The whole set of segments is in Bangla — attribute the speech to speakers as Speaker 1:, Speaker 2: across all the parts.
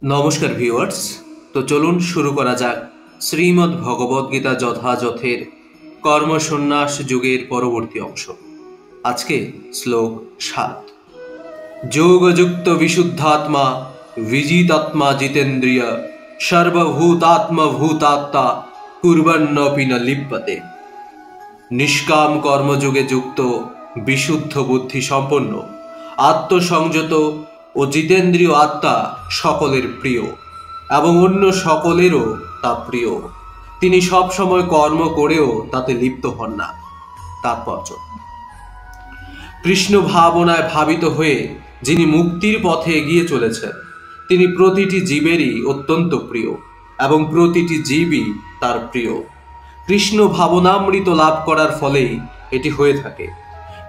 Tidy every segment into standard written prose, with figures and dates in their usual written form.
Speaker 1: নমস্কার ভিউয়ার্স। তো চলুন শুরু করা যাক শ্রীমদ্ ভগবদ্গীতা যথাযথের কর্মসন্ন্যাস যুগের পরবর্তী অংশ। আজকে শ্লোক ৭। যোগযুক্ত বিশুদ্ধাত্মা বিজিতাত্মা জিতেন্দ্রিয় সর্বভূতাত্মভূতাত্মা কুর্বন্নপি ন লিপ্যতে। নিষ্কাম কর্মযোগে যুক্ত বিশুদ্ধ বুদ্ধি সম্পন্ন আত্মসংযত ও জিতেন্দ্রীয় আত্মা সকলের প্রিয় এবং অন্য সকলেরও তা প্রিয়। তিনি সব সময় কর্ম করেও তাতে লিপ্ত হন না। তাৎপর্য: কৃষ্ণ ভাবনায় ভাবিত হয়ে যিনি মুক্তির পথে এগিয়ে চলেছেন, তিনি প্রতিটি জীবেরই অত্যন্ত প্রিয় এবং প্রতিটি জীবই তার প্রিয়। কৃষ্ণ ভাবনামৃত লাভ করার ফলেই এটি হয়ে থাকে।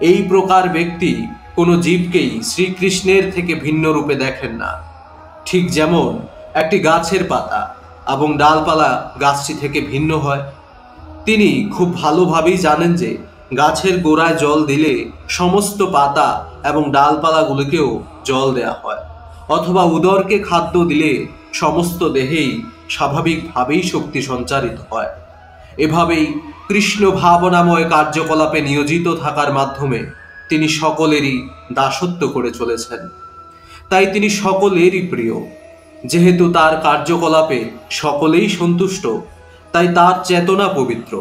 Speaker 1: এই প্রকার ব্যক্তি কোনো জীবকেই শ্রীকৃষ্ণের থেকে ভিন্ন রূপে দেখেন না। ঠিক যেমন একটি গাছের পাতা এবং ডালপালা গাছটি থেকে ভিন্ন হয়। তিনি খুব ভালোভাবেই জানেন যে গাছের গোড়ায় জল দিলে সমস্ত পাতা এবং ডালপালাগুলোকেও জল দেয়া হয়, অথবা উদরকে খাদ্য দিলে সমস্ত দেহেই স্বাভাবিকভাবেই শক্তি সঞ্চারিত হয়। এভাবেই কৃষ্ণ ভাবনাময় কার্যকলাপে নিয়োজিত থাকার মাধ্যমে তিনি সকলেরই দাসত্ব করে চলেছেন। তাই তিনি সকলেরই প্রিয়। যেহেতু তার কার্যকলাপে সকলেই সন্তুষ্ট, তাই তার চেতনা পবিত্র।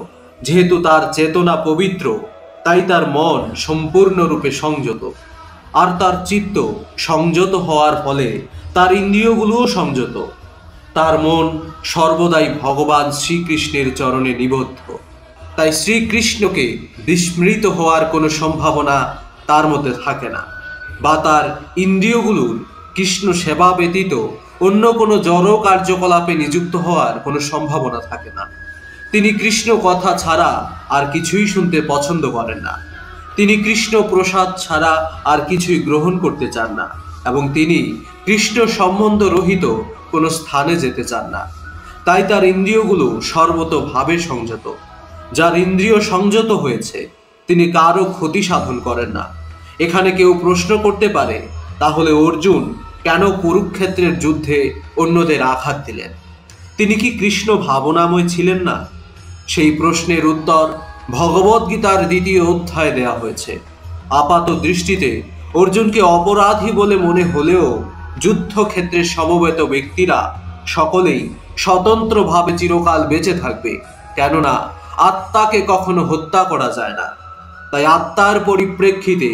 Speaker 1: যেহেতু তার চেতনা পবিত্র, তাই তার মন সম্পূর্ণরূপে সংযত। আর তার চিত্ত সংযত হওয়ার ফলে তার ইন্দ্রিয়গুলোও সংযত। তার মন সর্বদাই ভগবান শ্রীকৃষ্ণের চরণে নিবদ্ধ। তাই শ্রীকৃষ্ণকে বিস্মৃত হওয়ার কোনো সম্ভাবনা তার মধ্যে থাকে না, বা তার ইন্দ্রিয়গুলোর কৃষ্ণ সেবা ব্যতীত অন্য কোনো জড় কার্যকলাপে নিযুক্ত হওয়ার কোনো সম্ভাবনা থাকে না। তিনি কৃষ্ণ কথা ছাড়া আর কিছুই শুনতে পছন্দ করেন না। তিনি কৃষ্ণ প্রসাদ ছাড়া আর কিছুই গ্রহণ করতে চান না, এবং তিনি কৃষ্ণ সম্বন্ধ রহিত কোনো স্থানে যেতে চান না। তাই তার ইন্দ্রিয়গুলো সর্বতোভাবে সংযত। যার ইন্দ্রিয় সংযত হয়েছে, তিনি কারও ক্ষতি সাধন করেন না। এখানে কেউ প্রশ্ন করতে পারে, তাহলে অর্জুন কেন কুরুক্ষেত্রের যুদ্ধে অন্যদের আঘাত দিলেন? তিনি কি কৃষ্ণ ভাবনাময় ছিলেন না? সেই প্রশ্নের উত্তর ভগবদ্গীতার ২য় অধ্যায়ে দেয়া হয়েছে। আপাত দৃষ্টিতে অর্জুনকে অপরাধী বলে মনে হলেও যুদ্ধক্ষেত্রে সমবেত ব্যক্তিরা সকলেই স্বতন্ত্রভাবে চিরকাল বেঁচে থাকবে, কেননা আত্মাকে কখনো হত্যা করা যায় না। তাই আত্মার পরিপ্রেক্ষিতে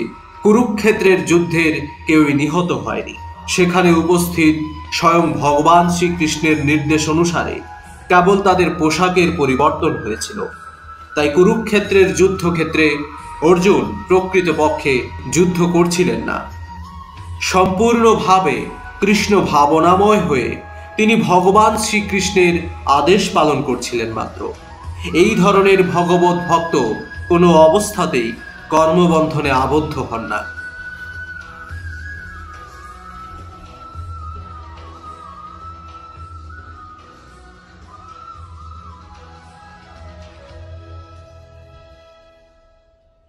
Speaker 1: কুরুক্ষেত্রের যুদ্ধের কেউই নিহত হয়নি। সেখানে উপস্থিত স্বয়ং ভগবান শ্রীকৃষ্ণের নির্দেশ অনুসারে কেবল তাদের পোশাকের পরিবর্তন হয়েছিল। তাই কুরুক্ষেত্রের যুদ্ধক্ষেত্রে অর্জুন প্রকৃতপক্ষে যুদ্ধ করছিলেন না। সম্পূর্ণভাবে কৃষ্ণ ভাবনাময় হয়ে তিনি ভগবান শ্রীকৃষ্ণের আদেশ পালন করছিলেন মাত্র। এই ধরনের ভগবত ভক্ত কোনো অবস্থাতেই কর্মবন্ধনে আবদ্ধ হন না।